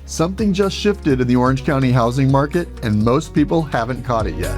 Something just shifted in the Orange County housing market, and most people haven't caught it yet.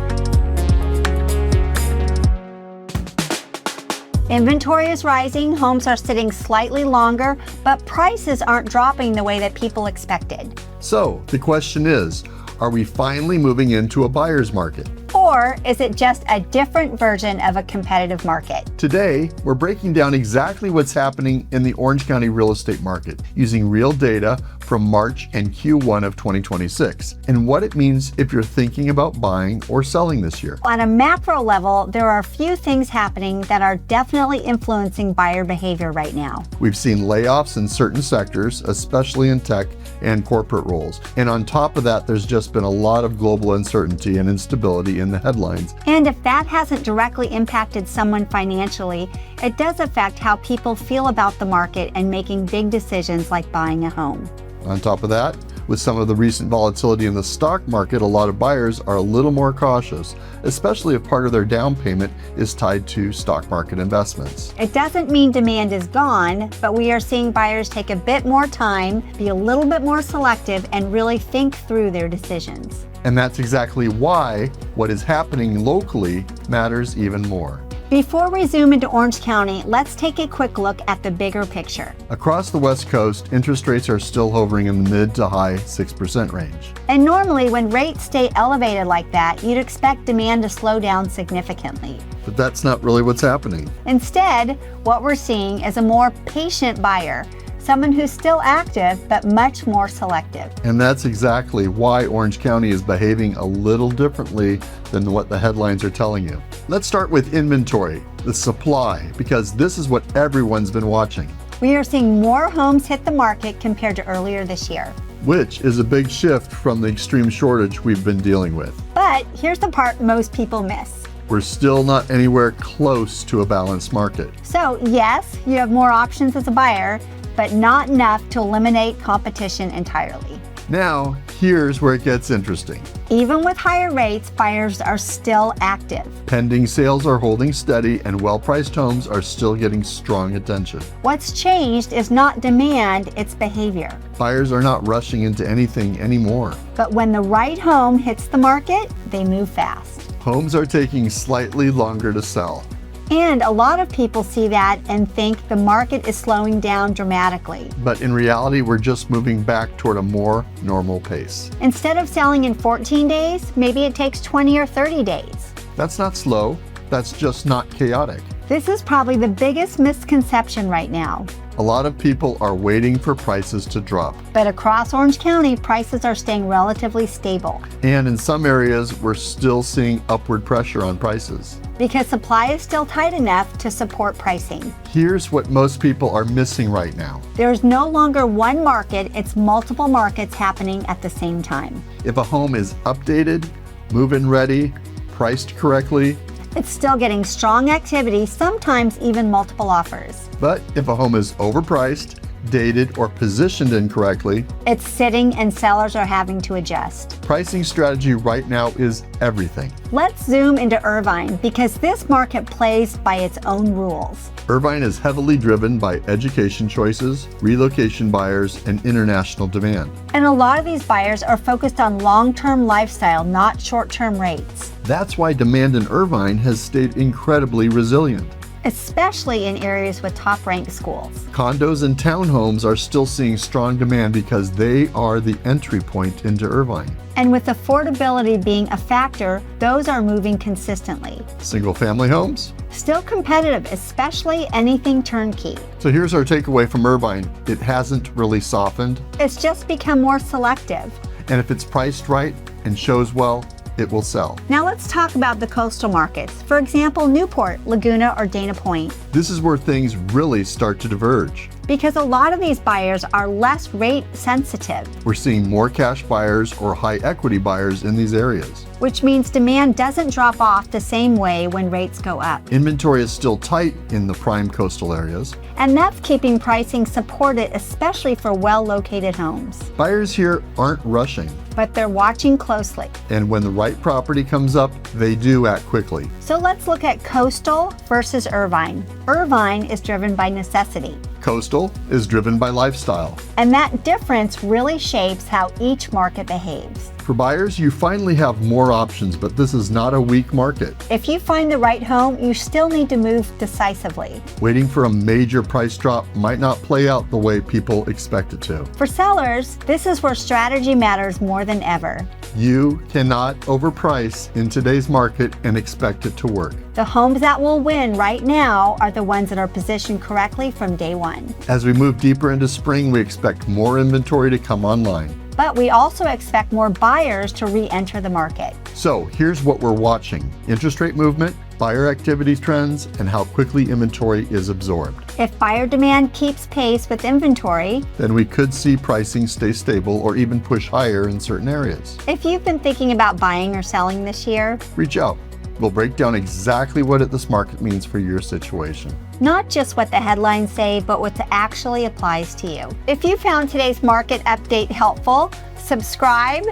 Inventory is rising, homes are sitting slightly longer, but prices aren't dropping the way that people expected. So the question is, are we finally moving into a buyer's market? Or is it just a different version of a competitive market? Today, we're breaking down exactly what's happening in the Orange County real estate market using real data from March and Q1 of 2026 and what it means if you're thinking about buying or selling this year. On a macro level, there are a few things happening that are definitely influencing buyer behavior right now. We've seen layoffs in certain sectors, especially in tech and corporate roles. And on top of that, there's just been a lot of global uncertainty and instability in the headlines. And if that hasn't directly impacted someone financially, it does affect how people feel about the market and making big decisions like buying a home. On top of that, with some of the recent volatility in the stock market, a lot of buyers are a little more cautious, especially if part of their down payment is tied to stock market investments. It doesn't mean demand is gone, but we are seeing buyers take a bit more time, be a little bit more selective, and really think through their decisions. And that's exactly why what is happening locally matters even more. Before we zoom into Orange County, let's take a quick look at the bigger picture. Across the West Coast, interest rates are still hovering in the mid to high 6% range. And normally when rates stay elevated like that, you'd expect demand to slow down significantly. But that's not really what's happening. Instead, what we're seeing is a more patient buyer, someone who's still active but much more selective. And that's exactly why Orange County is behaving a little differently than what the headlines are telling you. Let's start with inventory, the supply, because this is what everyone's been watching. We are seeing more homes hit the market compared to earlier this year. Which is a big shift from the extreme shortage we've been dealing with. But here's the part most people miss. We're still not anywhere close to a balanced market. So yes, you have more options as a buyer, but not enough to eliminate competition entirely. Now, here's where it gets interesting. Even with higher rates, buyers are still active. Pending sales are holding steady and well-priced homes are still getting strong attention. What's changed is not demand, it's behavior. Buyers are not rushing into anything anymore. But when the right home hits the market, they move fast. Homes are taking slightly longer to sell. And a lot of people see that and think the market is slowing down dramatically. But in reality, we're just moving back toward a more normal pace. Instead of selling in 14 days, maybe it takes 20 or 30 days. That's not slow, that's just not chaotic. This is probably the biggest misconception right now. A lot of people are waiting for prices to drop. But across Orange County, prices are staying relatively stable. And in some areas, we're still seeing upward pressure on prices. Because supply is still tight enough to support pricing. Here's what most people are missing right now. There's no longer one market, it's multiple markets happening at the same time. If a home is updated, move-in ready, priced correctly, it's still getting strong activity, sometimes even multiple offers. But if a home is overpriced, dated, or positioned incorrectly, it's sitting and sellers are having to adjust. Pricing strategy right now is everything. Let's zoom into Irvine because this market plays by its own rules. Irvine is heavily driven by education choices, relocation buyers, and international demand. And a lot of these buyers are focused on long-term lifestyle, not short-term rates. That's why demand in Irvine has stayed incredibly resilient. Especially in areas with top-ranked schools. Condos and townhomes are still seeing strong demand because they are the entry point into Irvine. And with affordability being a factor, those are moving consistently. Single-family homes? Still competitive, especially anything turnkey. So here's our takeaway from Irvine. It hasn't really softened. It's just become more selective. And if it's priced right and shows well, it will sell. Now let's talk about the coastal markets. For example, Newport, Laguna, or Dana Point. This is where things really start to diverge. Because a lot of these buyers are less rate sensitive. We're seeing more cash buyers or high equity buyers in these areas. Which means demand doesn't drop off the same way when rates go up. Inventory is still tight in the prime coastal areas. And that's keeping pricing supported, especially for well-located homes. Buyers here aren't rushing. But they're watching closely. And when the right property comes up, they do act quickly. So let's look at coastal versus Irvine. Irvine is driven by necessity. Coastal is driven by lifestyle. And that difference really shapes how each market behaves. For buyers, you finally have more options, but this is not a weak market. If you find the right home, you still need to move decisively. Waiting for a major price drop might not play out the way people expect it to. For sellers, this is where strategy matters more than ever. You cannot overprice in today's market and expect it to work. The homes that will win right now are the ones that are positioned correctly from day one. As we move deeper into spring, we expect more inventory to come online. But we also expect more buyers to re-enter the market. So here's what we're watching: interest rate movement, buyer activity trends, and how quickly inventory is absorbed. If buyer demand keeps pace with inventory, Then we could see pricing stay stable or even push higher in certain areas. if you've been thinking about buying or selling this year, Reach out. We'll break down exactly what this market means for your situation. not just what the headlines say, but what actually applies to you. If you found today's market update helpful, subscribe.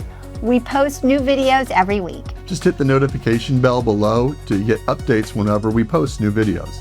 We post new videos every week. Just hit the notification bell below to get updates whenever we post new videos.